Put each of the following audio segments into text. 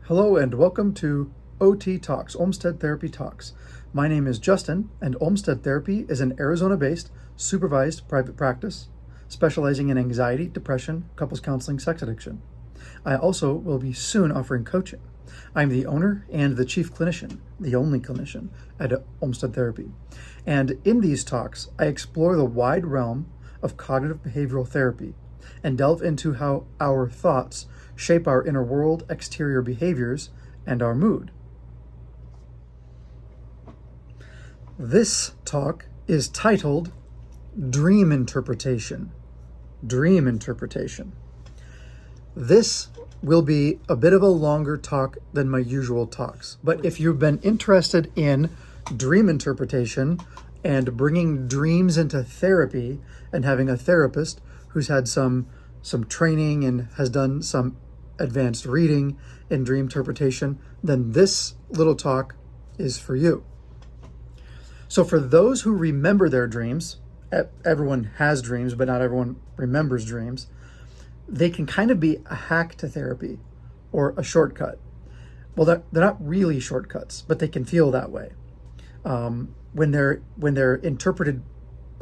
Hello and welcome to OT Talks, Olmstead Therapy Talks. My name is Justin, and Olmstead Therapy is an Arizona-based, supervised private practice specializing in anxiety, depression, couples counseling, sex addiction. I also will be soon offering coaching. I'm the owner and the chief clinician, the only clinician at Olmstead Therapy. And in these talks, I explore the wide realm of cognitive behavioral therapy and delve into how our thoughts shape our inner world, exterior behaviors, and our mood. This talk is titled Dream Interpretation. Dream Interpretation. This will be a bit of a longer talk than my usual talks, but if you've been interested in dream interpretation and bringing dreams into therapy and having a therapist who's had some training and has done some advanced reading in dream interpretation, then this little talk is for you. So for those who remember their dreams, everyone has dreams, but not everyone remembers dreams, they can kind of be a hack to therapy or a shortcut. Well, they're not really shortcuts, but they can feel that way. When they're interpreted,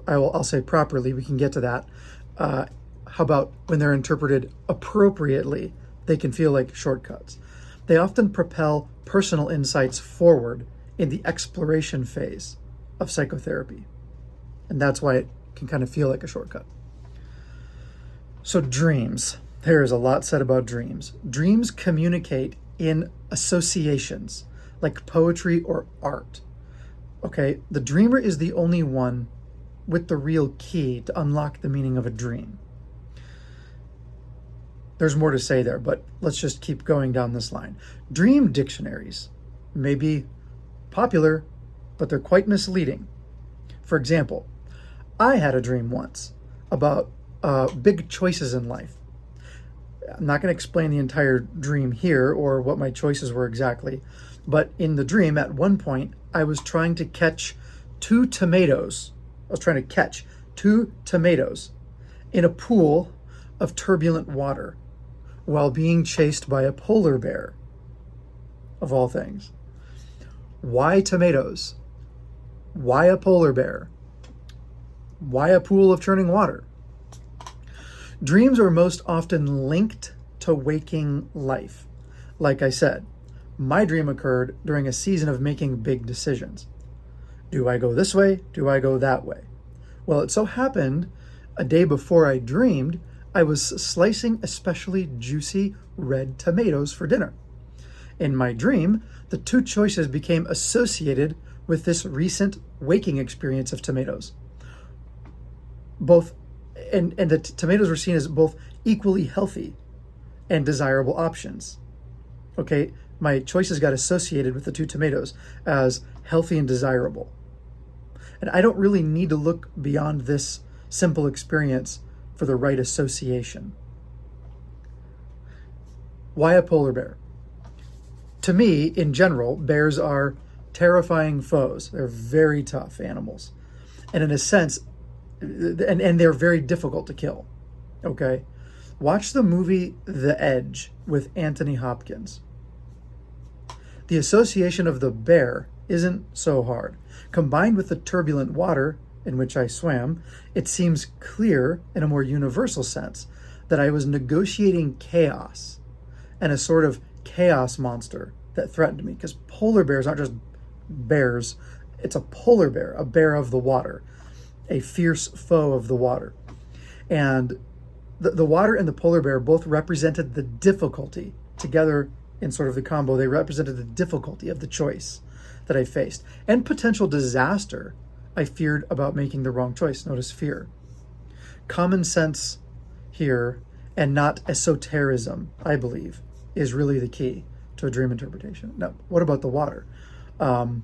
I'll say properly, we can get to that. How about when they're interpreted appropriately? They can feel like shortcuts. They often propel personal insights forward in the exploration phase of psychotherapy. And that's why it can kind of feel like a shortcut. So dreams. There is a lot said about dreams. Dreams communicate in associations, like poetry or art. Okay, the dreamer is the only one with the real key to unlock the meaning of a dream. There's more to say there, but let's just keep going down this line. Dream dictionaries may be popular, but they're quite misleading. For example, I had a dream once about big choices in life. I'm not going to explain the entire dream here or what my choices were exactly, but in the dream, at one point, I was trying to catch two tomatoes. I was trying to catch two tomatoes in a pool of turbulent water while being chased by a polar bear, of all things. Why tomatoes? Why a polar bear? Why a pool of churning water? Dreams are most often linked to waking life. Like I said, my dream occurred during a season of making big decisions. Do I go this way? Do I go that way? Well, it so happened a day before I dreamed, I was slicing especially juicy red tomatoes for dinner. In my dream, the two choices became associated with this recent waking experience of tomatoes. And the tomatoes were seen as both equally healthy and desirable options. Okay, my choices got associated with the two tomatoes as healthy and desirable. And I don't really need to look beyond this simple experience for the right association. Why a polar bear? To me, in general, bears are terrifying foes. They're very tough animals. And in a sense, and they're very difficult to kill. Okay? Watch the movie The Edge with Anthony Hopkins. The association of the bear isn't so hard. Combined with the turbulent water in which I swam, it seems clear in a more universal sense that I was negotiating chaos and a sort of chaos monster that threatened me. Because polar bears aren't just bears, it's a polar bear, a bear of the water, a fierce foe of the water. And the water and the polar bear both represented the difficulty together in sort of the combo. They represented the difficulty of the choice that I faced and potential disaster I feared about making the wrong choice. Notice fear. Common sense here and not esotericism, I believe, is really the key to a dream interpretation. Now, what about the water? The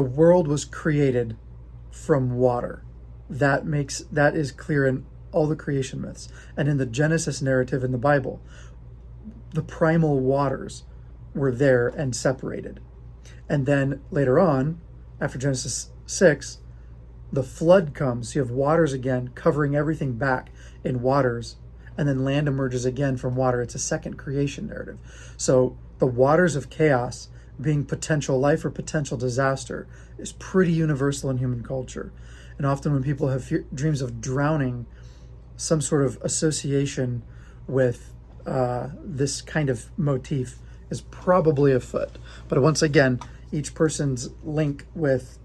world was created from water. That is clear in all the creation myths. And in the Genesis narrative in the Bible, the primal waters were there and separated. And then later on, after Genesis 6, the flood comes. You have waters again covering everything back in waters. and then land emerges again from water. It's a second creation narrative. So the waters of chaos being potential life or potential disaster is pretty universal in human culture. And often when people have dreams of drowning, some sort of association with this kind of motif is probably afoot. But once again, each person's link with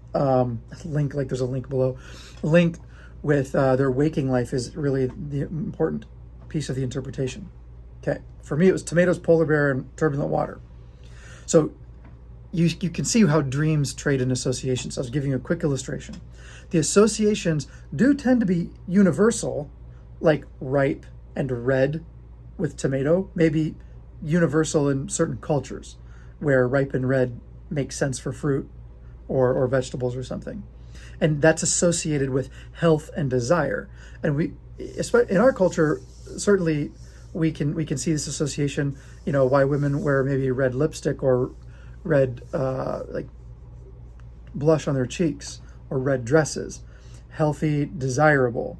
link, like there's a link below, link with their waking life is really the important piece of the interpretation. Okay, for me it was tomatoes, polar bear, and turbulent water. So you can see how dreams trade in associations. I was giving you a quick illustration. The associations do tend to be universal, like ripe and red with tomato, maybe universal in certain cultures where ripe and red makes sense for fruit or vegetables or something. And that's associated with health and desire. And we, in our culture, certainly we can see this association, why women wear maybe red lipstick or red like blush on their cheeks or red dresses. Healthy, desirable.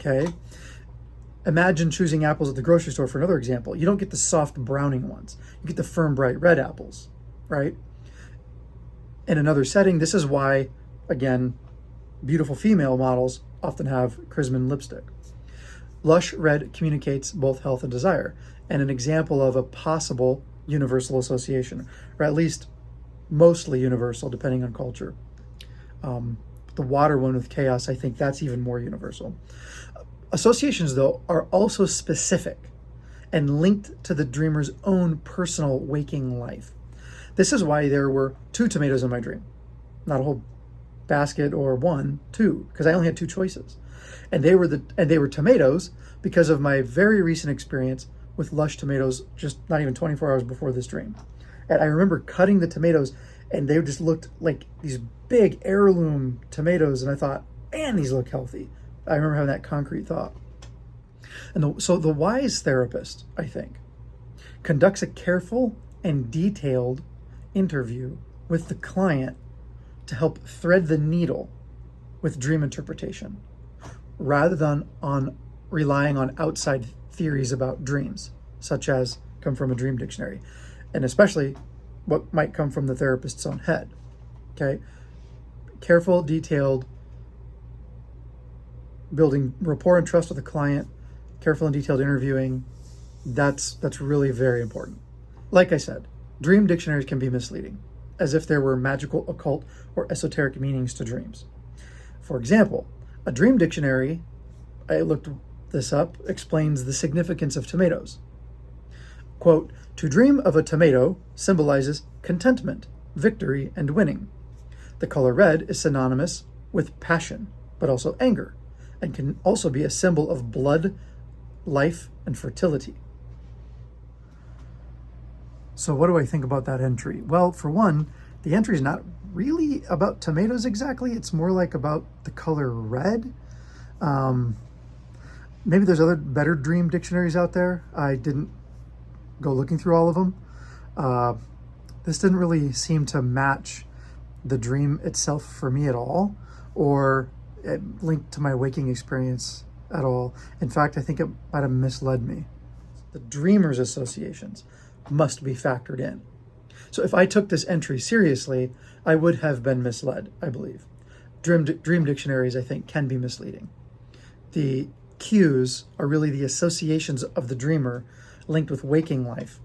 Okay? Imagine choosing apples at the grocery store for another example. You don't get the soft browning ones. You get the firm, bright red apples, right? In another setting, this is why, again, beautiful female models often have Chrisman lipstick. Lush red communicates both health and desire, and an example of a possible universal association, or at least mostly universal, depending on culture. The water one with chaos, I think that's even more universal. Associations, though, are also specific and linked to the dreamer's own personal waking life. This is why there were 2 tomatoes in my dream, not a whole basket or 1, 2, because I only had 2 choices. And they were tomatoes because of my very recent experience with lush tomatoes just not even 24 hours before this dream. And I remember cutting the tomatoes and they just looked like these big heirloom tomatoes, and I thought, man, these look healthy. I remember having that concrete thought. And so the wise therapist, I think, conducts a careful and detailed interview with the client to help thread the needle with dream interpretation, rather than relying on outside theories about dreams, such as come from a dream dictionary, and especially what might come from the therapist's own head. Okay? Careful, detailed, building rapport and trust with the client, careful and detailed interviewing, that's really very important. Like I said, dream dictionaries can be misleading, as if there were magical, occult, or esoteric meanings to dreams. For example, a dream dictionary, I looked this up, explains the significance of tomatoes. Quote, to dream of a tomato symbolizes contentment, victory, and winning. The color red is synonymous with passion, but also anger, and can also be a symbol of blood, life, and fertility. So what do I think about that entry? Well, for one, the entry is not really about tomatoes exactly. It's more like about the color red. Maybe there's other better dream dictionaries out there. I didn't go looking through all of them. This didn't really seem to match the dream itself for me at all, or it linked to my waking experience at all. In fact, I think it might have misled me. The dreamer's associations must be factored in. So if I took this entry seriously, I would have been misled, I believe. Dream dictionaries, I think, can be misleading. The cues are really the associations of the dreamer linked with waking life,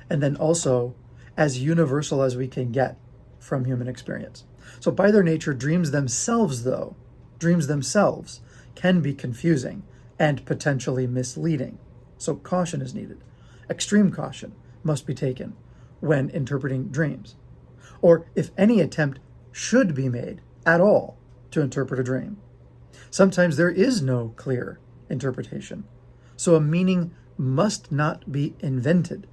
and then also as universal as we can get from human experience. So by their nature, dreams themselves can be confusing and potentially misleading. So caution is needed. Extreme caution must be taken when interpreting dreams, or if any attempt should be made at all to interpret a dream. Sometimes there is no clear interpretation, so a meaning must not be invented.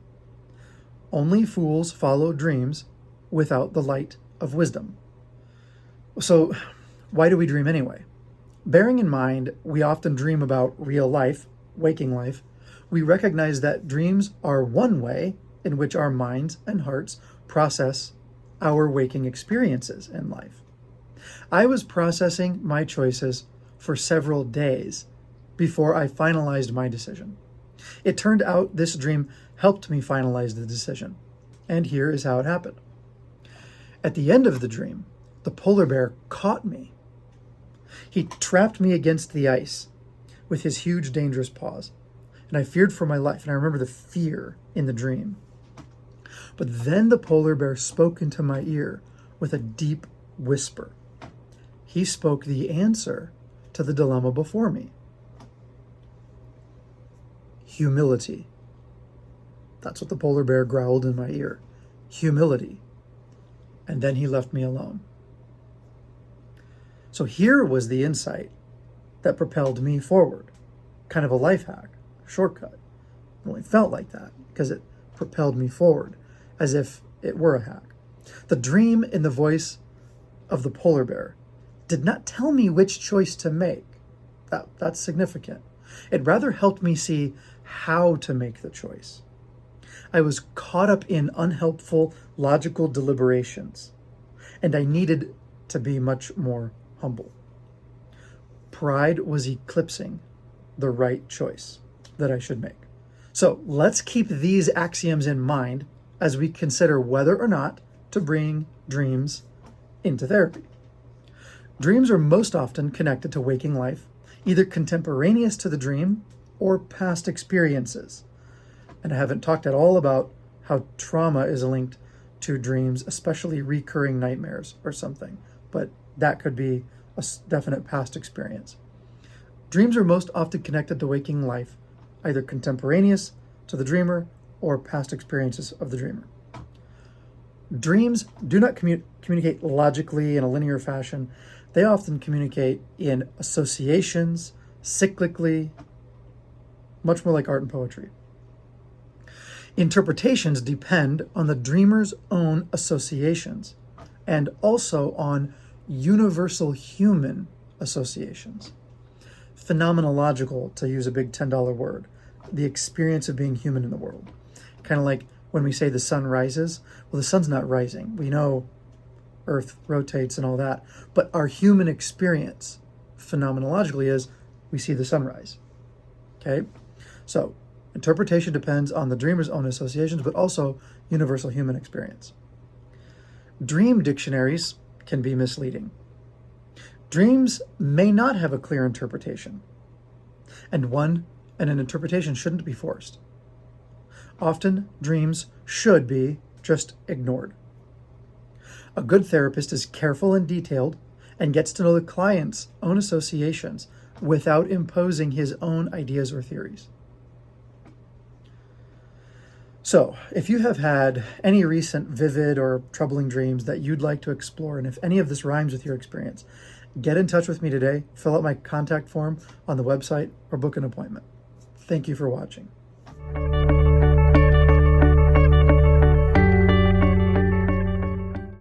Only fools follow dreams without the light of wisdom. So why do we dream anyway? Bearing in mind we often dream about real life, waking life, we recognize that dreams are one way in which our minds and hearts process our waking experiences in life. I was processing my choices for several days before I finalized my decision. It turned out this dream helped me finalize the decision. And here is how it happened. At the end of the dream, the polar bear caught me. He trapped me against the ice with his huge, dangerous paws. And I feared for my life, and I remember the fear in the dream. But then the polar bear spoke into my ear with a deep whisper. He spoke the answer to the dilemma before me. Humility. That's what the polar bear growled in my ear. Humility. And then he left me alone. So here was the insight that propelled me forward. Kind of a life hack, shortcut. It only felt like that because it propelled me forward as if it were a hack. The dream in the voice of the polar bear did not tell me which choice to make. That's significant. It rather helped me see how to make the choice. I was caught up in unhelpful, logical deliberations, and I needed to be much more humble. Pride was eclipsing the right choice that I should make. So let's keep these axioms in mind as we consider whether or not to bring dreams into therapy. Dreams are most often connected to waking life, either contemporaneous to the dream or past experiences. And I haven't talked at all about how trauma is linked to dreams, especially recurring nightmares or something, but that could be a definite past experience. Dreams are most often connected to waking life, either contemporaneous to the dreamer or past experiences of the dreamer. Dreams do not communicate logically in a linear fashion. They often communicate in associations, cyclically, much more like art and poetry. Interpretations depend on the dreamer's own associations and also on universal human associations. Phenomenological, to use a big $10 word, the experience of being human in the world. Kind of like when we say the sun rises, well, the sun's not rising. We know Earth rotates and all that, but our human experience phenomenologically is we see the sunrise. Okay? So, interpretation depends on the dreamer's own associations, but also universal human experience. Dream dictionaries can be misleading. Dreams may not have a clear interpretation, and an interpretation shouldn't be forced. Often, dreams should be just ignored. A good therapist is careful and detailed and gets to know the client's own associations without imposing his own ideas or theories. So, if you have had any recent vivid or troubling dreams that you'd like to explore, and if any of this rhymes with your experience, get in touch with me today, fill out my contact form on the website, or book an appointment. Thank you for watching.